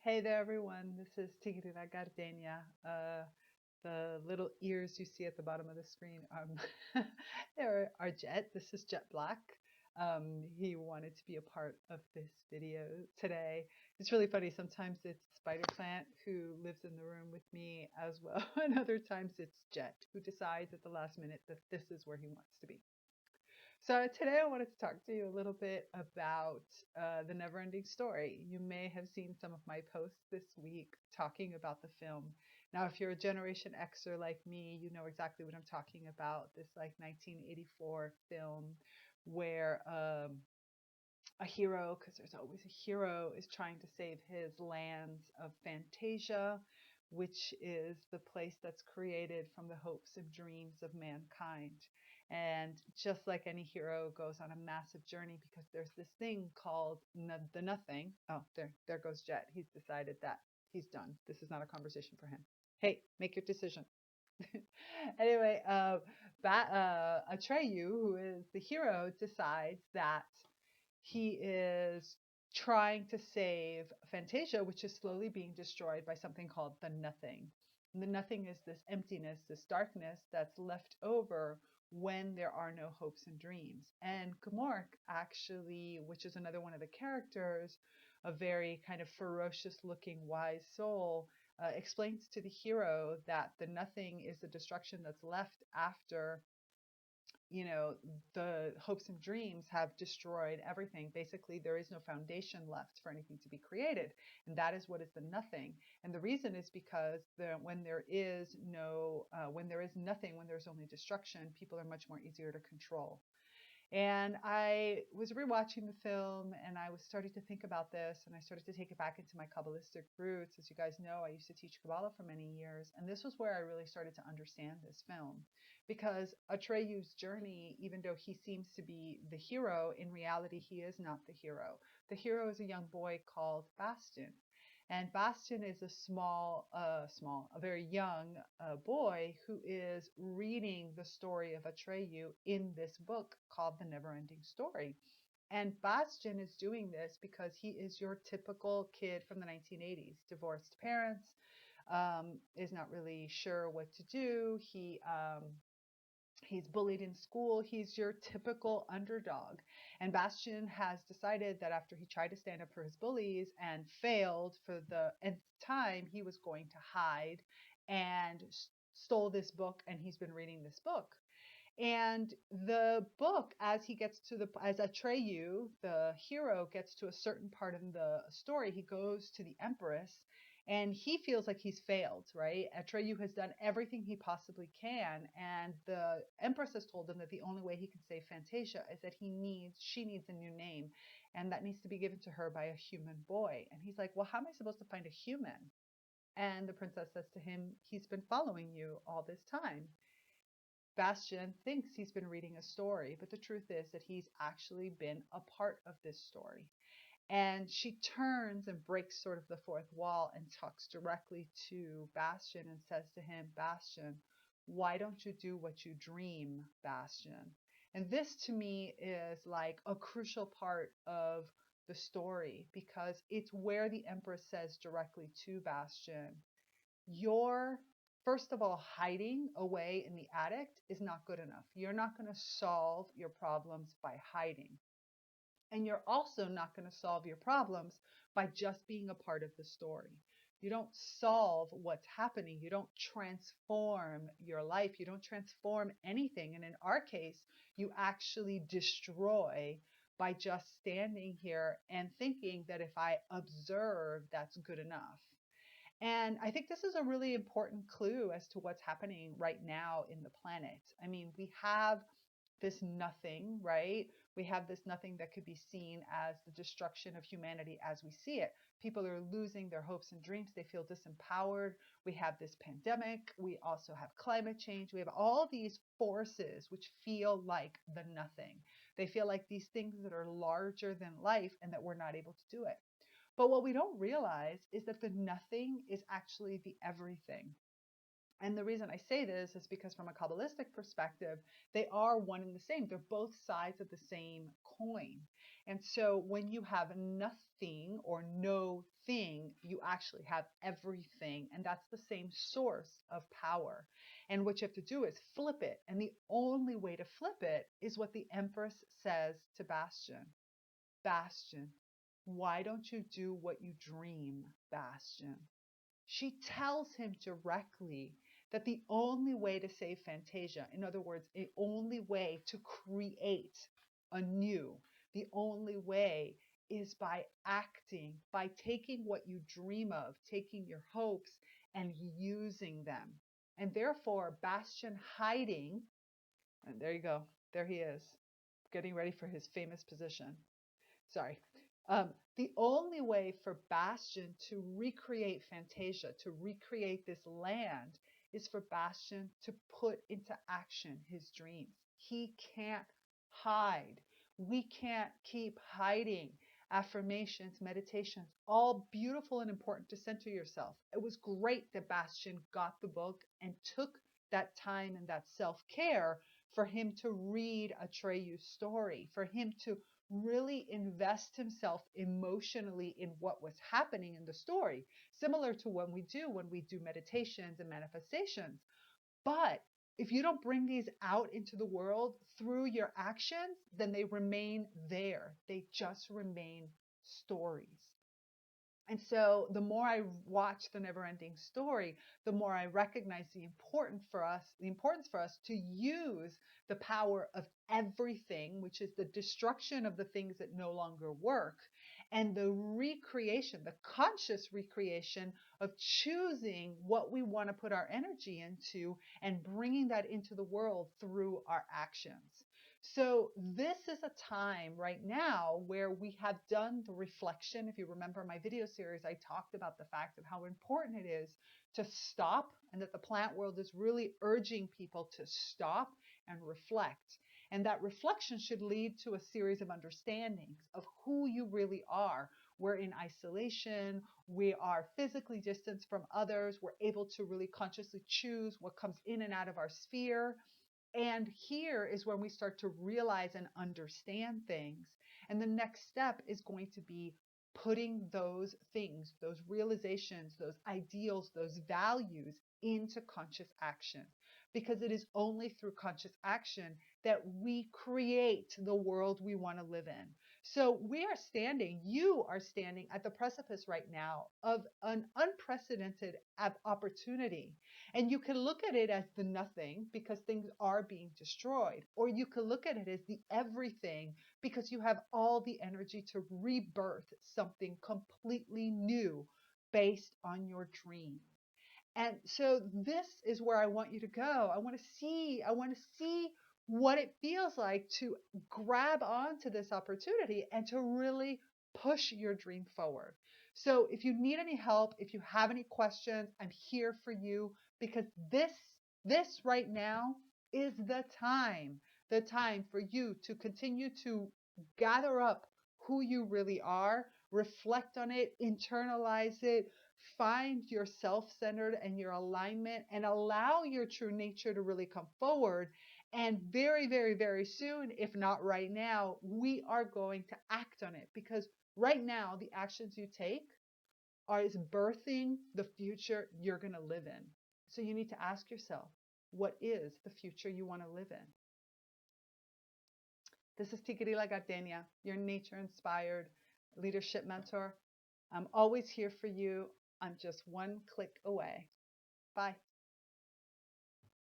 Hey there, everyone. This is Tigrina Gardenia. The little ears you see at the bottom of the screen are Jet. This is Jet Black. He wanted to be a part of this video today. It's really funny. Sometimes it's Spider Plant who lives in the room with me as well, and other times it's Jet who decides at the last minute that this is where he wants to be. So today I wanted to talk to you a little bit about the Neverending Story. You may have seen some of my posts this week talking about the film. Now, if you're a Generation Xer like me, you know exactly what I'm talking about. This like 1984 film where a hero, because there's always a hero, is trying to save his lands of Fantasia, which is the place that's created from the hopes and dreams of mankind. And just like any hero goes on a massive journey because there's this thing called the nothing. Oh, there goes Jet. He's decided that he's done. This is not a conversation for him. Hey, make your decision. Anyway, Atreyu, who is the hero, decides that he is trying to save Fantasia, which is slowly being destroyed by something called the nothing. And the nothing is this emptiness, this darkness that's left over when there are no hopes and dreams. And Gamork actually, which is another one of the characters, a very kind of ferocious looking wise soul, explains to the hero that the nothing is the destruction that's left after the hopes and dreams have destroyed everything. Basically, there is no foundation left for anything to be created. And that is what is the nothing. And the reason is because when there is nothing, when there's only destruction, people are much more easier to control. And I was rewatching the film and I was starting to think about this and I started to take it back into my Kabbalistic roots. As you guys know, I used to teach Kabbalah for many years. And this was where I really started to understand this film. Because Atreyu's journey, even though he seems to be the hero, in reality, he is not the hero. The hero is a young boy called Bastian. And Bastian is a very young boy who is reading the story of Atreyu in this book called The Neverending Story. And Bastian is doing this because he is your typical kid from the 1980s, divorced parents, is not really sure what to do. He's bullied in school. He's your typical underdog. And Bastian has decided that after he tried to stand up for his bullies and failed for the nth time, he was going to hide and stole this book. And he's been reading this book. And the book, as Atreyu, the hero, gets to a certain part in the story, he goes to the Empress and he feels like he's failed, right? Atreyu has done everything he possibly can. And the Empress has told him that the only way he can save Fantasia is that she needs a new name. And that needs to be given to her by a human boy. And he's like, well, how am I supposed to find a human? And the princess says to him, he's been following you all this time. Bastian thinks he's been reading a story, but the truth is that he's actually been a part of this story. And she turns and breaks sort of the fourth wall and talks directly to Bastian and says to him, Bastian, why don't you do what you dream, Bastian? And this to me is like a crucial part of the story because it's where the Empress says directly to Bastian, you're first of all hiding away in the attic is not good enough. You're not going to solve your problems by hiding. And you're also not going to solve your problems by just being a part of the story. You don't solve what's happening. You don't transform your life. You don't transform anything. And in our case, you actually destroy by just standing here and thinking that if I observe, that's good enough. And I think this is a really important clue as to what's happening right now in the planet. I mean, we have this nothing, right? We have this nothing that could be seen as the destruction of humanity as we see it. People are losing their hopes and dreams. They feel disempowered. We have this pandemic. We also have climate change. We have all these forces which feel like the nothing. They feel like these things that are larger than life and that we're not able to do it. But what we don't realize is that the nothing is actually the everything. And the reason I say this is because from a Kabbalistic perspective, they are one and the same. They're both sides of the same coin. And so when you have nothing or no thing, you actually have everything. And that's the same source of power. And what you have to do is flip it. And the only way to flip it is what the Empress says to Bastian. Bastian, why don't you do what you dream, Bastian? She tells him directly that the only way to save Fantasia, in other words, the only way to create anew, the only way is by acting, by taking what you dream of, taking your hopes and using them. And therefore, Bastian hiding, and there you go, there he is, getting ready for his famous position. Sorry. The only way for Bastian to recreate Fantasia, to recreate this land, is for Bastian to put into action his dreams. He can't hide. We can't keep hiding. Affirmations, meditations, all beautiful and important to center yourself. It was great that Bastian got the book and took that time and that self-care for him to read Atreyu's story, for him to really invest himself emotionally in what was happening in the story, similar to when we do meditations and manifestations. But if you don't bring these out into the world through your actions, then they remain there. They just remain stories. And so the more I watch the Neverending Story, the more I recognize the importance for us to use the power of everything, which is the destruction of the things that no longer work, and the recreation, the conscious recreation of choosing what we want to put our energy into and bringing that into the world through our actions. So this is a time right now where we have done the reflection. If you remember my video series, I talked about the fact of how important it is to stop, and that the plant world is really urging people to stop and reflect. And that reflection should lead to a series of understandings of who you really are. We're in isolation. We are physically distanced from others. We're able to really consciously choose what comes in and out of our sphere. And here is when we start to realize and understand things. And the next step is going to be putting those things, those realizations, those ideals, those values into conscious action. Because it is only through conscious action that we create the world we want to live in. So you are standing at the precipice right now of an unprecedented opportunity. And you can look at it as the nothing because things are being destroyed, or you can look at it as the everything because you have all the energy to rebirth something completely new based on your dream. And so this is where I want you to go. I want to see what it feels like to grab onto this opportunity and to really push your dream forward. So if you need any help, if you have any questions, I'm here for you, because this right now is the time for you to continue to gather up who you really are, reflect on it, internalize it, find your self-centered and your alignment, and allow your true nature to really come forward. And very, very, very soon, if not right now, we are going to act on it, because right now the actions you take is birthing the future you're going to live in. So you need to ask yourself, what is the future you want to live in? This is Tiquirila Gardenia, your nature-inspired leadership mentor. I'm always here for you. I'm just one click away. Bye.